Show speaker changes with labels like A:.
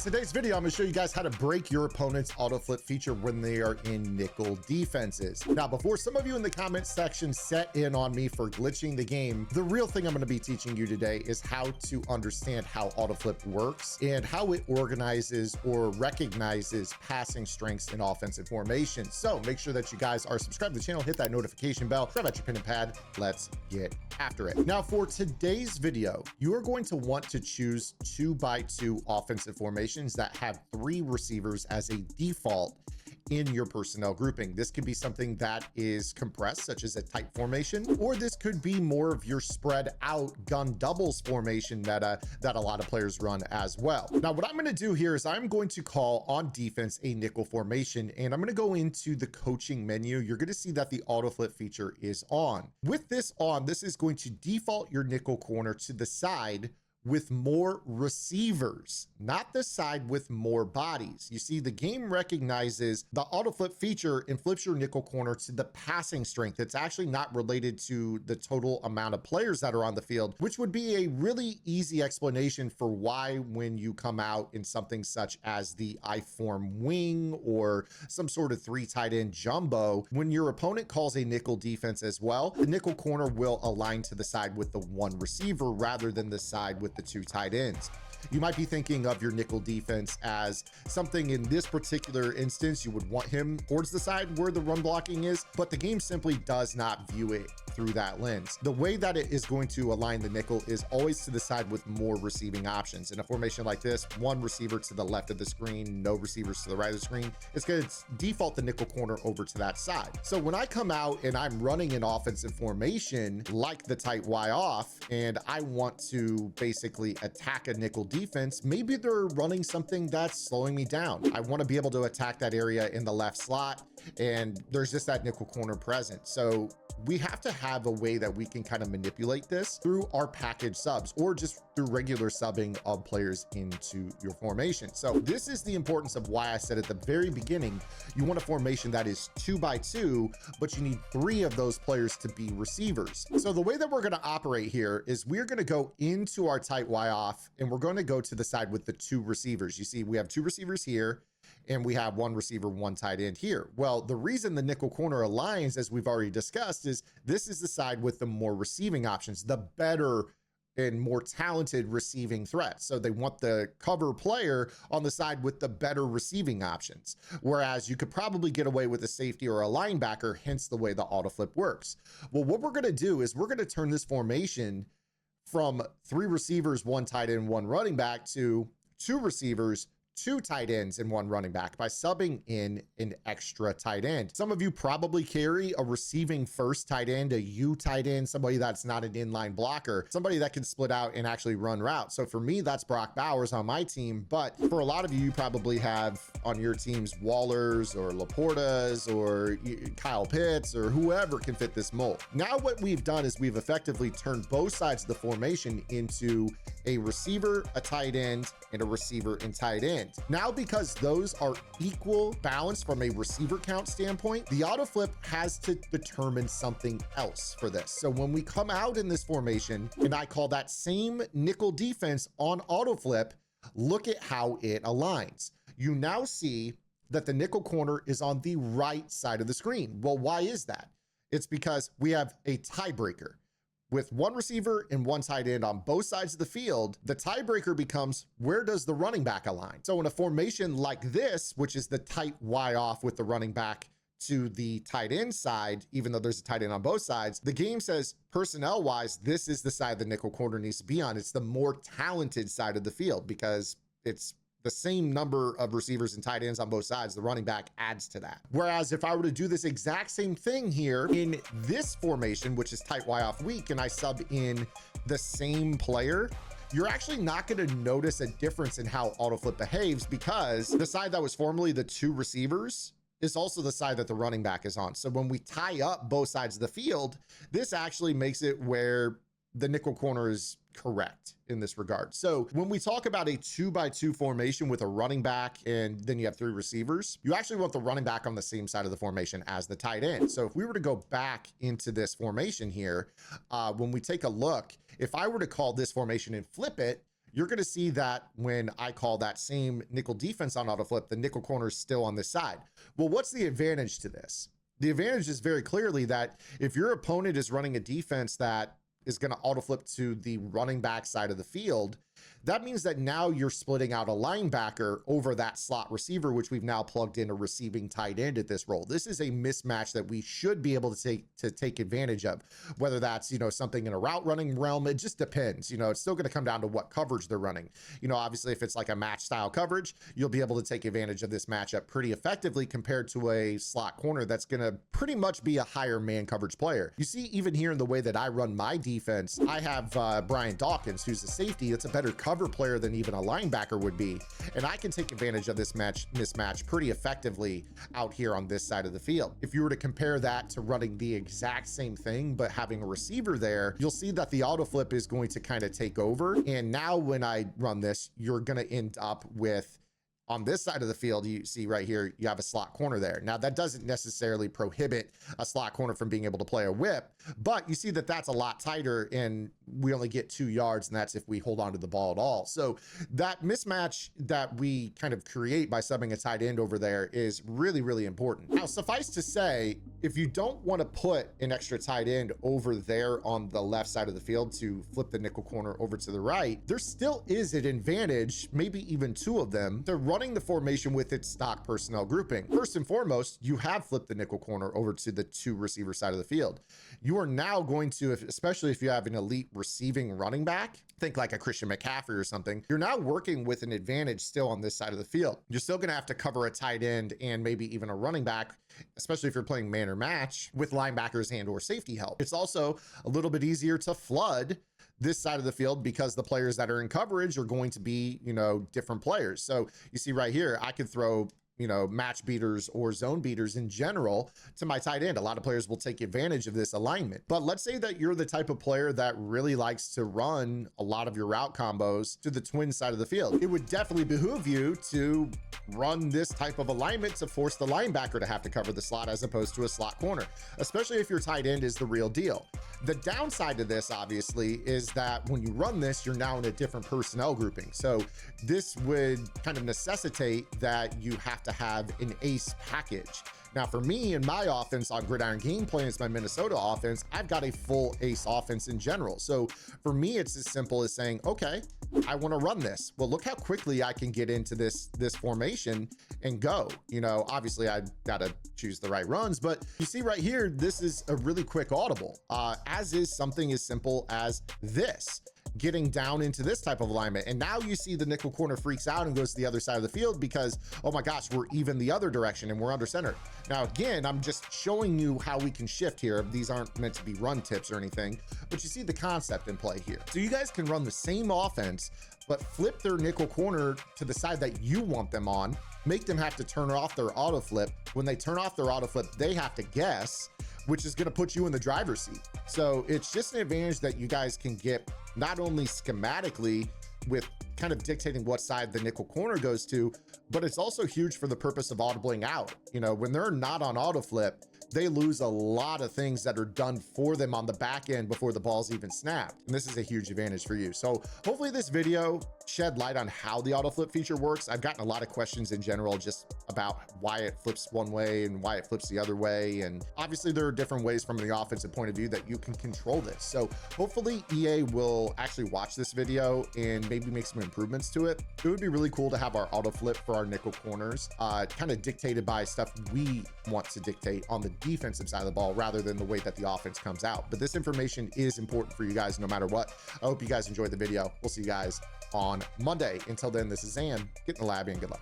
A: today's video, I'm gonna show you guys how to break your opponent's auto flip feature when they are in nickel defenses. Now, before some of you in the comment section set in on me for glitching the game, the real thing I'm gonna be teaching you today is how to understand how auto flip works and how it organizes or recognizes passing strengths in offensive formation. So make sure that you guys are subscribed to the channel, hit that notification bell, grab out your pen and pad, let's get after it. Now, for today's video, you are going to want to choose 2x2 offensive formations that have 3 receivers as a default in your personnel grouping. This could be something that is compressed, such as a tight formation, or this could be more of your spread out gun doubles formation meta that a lot of players run as well. Now, what I'm going to do here is I'm going to call on defense a nickel formation, and I'm going to go into the coaching menu. You're going to see that the auto flip feature is on. With this on, this is going to default your nickel corner to the side with more receivers, not the side with more bodies. You see, the game recognizes the auto flip feature and flips your nickel corner to the passing strength. It's actually not related to the total amount of players that are on the field, which would be a really easy explanation for why when you come out in something such as the I form wing or some sort of 3 tight end jumbo, when your opponent calls a nickel defense as well, the nickel corner will align to the side with the 1 receiver rather than the side with the 2 tight ends. You might be thinking of your nickel defense as something in this particular instance, you would want him towards the side where the run blocking is, but the game simply does not view it through that lens. The way that it is going to align the nickel is always to the side with more receiving options. In a formation like this, 1 receiver to the left of the screen, no receivers to the right of the screen, it's going to default the nickel corner over to that side. So when I come out and I'm running an offensive formation like the tight Y off, and I want to basically attack a nickel defense, maybe they're running something that's slowing me down. I want to be able to attack that area in the left slot, and there's just that nickel corner present. So we have to have a way that we can kind of manipulate this through our package subs or just through regular subbing of players into your formation. So this is the importance of why I said at the very beginning, you want a formation that is 2x2, but you need 3 of those players to be receivers. So the way that we're going to operate here is we're going to go into our tight Y off, and we're going to go to the side with the 2 receivers. You see, we have 2 receivers here, and we have 1 receiver, 1 tight end here. Well, the reason the nickel corner aligns, as we've already discussed, is this is the side with the more receiving options, the better and more talented receiving threats. So they want the cover player on the side with the better receiving options. Whereas you could probably get away with a safety or a linebacker, hence the way the auto flip works. Well, what we're going to do is we're going to turn this formation from 3 receivers, 1 tight end, 1 running back to 2 receivers, 2 tight ends and 1 running back by subbing in an extra tight end. Some of you probably carry a receiving first tight end, a U tight end, somebody that's not an inline blocker, somebody that can split out and actually run routes. So for me, that's Brock Bowers on my team. But for a lot of you, you probably have on your teams Wallers or Laportas or Kyle Pitts or whoever can fit this mold. Now what we've done is we've effectively turned both sides of the formation into a receiver, a tight end, and a receiver and tight end. Now, because those are equal balance from a receiver count standpoint, the auto flip has to determine something else for this. So when we come out in this formation and I call that same nickel defense on auto flip, look at how it aligns. You now see that the nickel corner is on the right side of the screen. Well, why is that? It's because we have a tiebreaker. With 1 receiver and 1 tight end on both sides of the field, the tiebreaker becomes, where does the running back align? So in a formation like this, which is the tight Y off with the running back to the tight end side, even though there's a tight end on both sides, the game says personnel wise, this is the side the nickel corner needs to be on. It's the more talented side of the field because it's the same number of receivers and tight ends on both sides. The running back adds to that. Whereas if I were to do this exact same thing here in this formation, which is tight Y off weak, and I sub in the same player, you're actually not going to notice a difference in how auto flip behaves because the side that was formerly the 2 receivers is also the side that the running back is on. So when we tie up both sides of the field, this actually makes it where the nickel corner is correct in this regard. So when we talk about a 2x2 formation with a running back and then you have 3 receivers, you actually want the running back on the same side of the formation as the tight end. So if we were to go back into this formation here, when we take a look, if I were to call this formation and flip it, you're going to see that when I call that same nickel defense on auto flip, the nickel corner is still on this side. Well, what's the advantage to this? The advantage is very clearly that if your opponent is running a defense that is going to auto flip to the running back side of the field, that means that now you're splitting out a linebacker over that slot receiver, which we've now plugged in a receiving tight end at this role. This is a mismatch that we should be able to take advantage of, whether that's, you know, something in a route running realm. It just depends. You know, it's still going to come down to what coverage they're running. You know, obviously, if it's like a match style coverage, you'll be able to take advantage of this matchup pretty effectively compared to a slot corner that's going to pretty much be a higher man coverage player. You see, even here in the way that I run my defense, I have Brian Dawkins, who's a safety. That's a better cover player than even a linebacker would be, and I can take advantage of this mismatch pretty effectively out here on this side of the field. If you were to compare that to running the exact same thing but having a receiver there, you'll see that the auto flip is going to kind of take over. And now when I run this, you're going to end up with, on this side of the field, you see right here, you have a slot corner there. Now, that doesn't necessarily prohibit a slot corner from being able to play a whip, but you see that that's a lot tighter and we only get 2 yards, and that's if we hold on to the ball at all. So that mismatch that we kind of create by subbing a tight end over there is really, really important. Now, suffice to say, if you don't want to put an extra tight end over there on the left side of the field to flip the nickel corner over to the right, there still is an advantage, maybe even 2 of them, to running the formation with its stock personnel grouping. First and foremost, you have flipped the nickel corner over to the 2 receiver side of the field. You are now going to, especially if you have an elite receiving running back, think like a Christian McCaffrey or something, you're now working with an advantage still on this side of the field. You're still going to have to cover a tight end and maybe even a running back, especially if you're playing man or match with linebackers and or safety help. It's also a little bit easier to flood this side of the field because the players that are in coverage are going to be, you know, different players. So you see right here, I could throw, you know, match beaters or zone beaters in general to my tight end. A lot of players will take advantage of this alignment. But let's say that you're the type of player that really likes to run a lot of your route combos to the twin side of the field. It would definitely behoove you to run this type of alignment to force the linebacker to have to cover the slot as opposed to a slot corner, especially if your tight end is the real deal. The downside to this, obviously, is that when you run this, you're now in a different personnel grouping. So this would kind of necessitate that you have to have an ace package. Now, for me and my offense on Gridiron Game Plan, it's my Minnesota offense, I've got a full ace offense in general. So for me, it's as simple as saying, okay, I want to run this. Well, look how quickly I can get into this formation and go. You know, obviously I got to choose the right runs, but you see right here, this is a really quick audible, as is something as simple as this. Getting down into this type of alignment. And now you see the nickel corner freaks out and goes to the other side of the field because, oh my gosh, we're even the other direction and we're under center. Now, again, I'm just showing you how we can shift here. These aren't meant to be run tips or anything, but you see the concept in play here. So you guys can run the same offense, but flip their nickel corner to the side that you want them on, make them have to turn off their auto flip. When they turn off their auto flip, they have to guess, which is going to put you in the driver's seat. So it's just an advantage that you guys can get not only schematically with kind of dictating what side the nickel corner goes to, but it's also huge for the purpose of audibling out. You know, when they're not on auto flip, they lose a lot of things that are done for them on the back end before the ball's even snapped. And this is a huge advantage for you. So hopefully this video shed light on how the auto flip feature works. I've gotten a lot of questions in general just about why it flips one way and why it flips the other way. And obviously there are different ways from the offensive point of view that you can control this. So hopefully EA will actually watch this video and maybe make some improvements to it. It would be really cool to have our auto flip for our nickel corners kind of dictated by stuff we want to dictate on the defensive side of the ball rather than the way that the offense comes out. But this information is important for you guys no matter what. I hope you guys enjoyed the video. We'll see you guys on Monday. Until then, this is Zan. Get in the lab and good luck.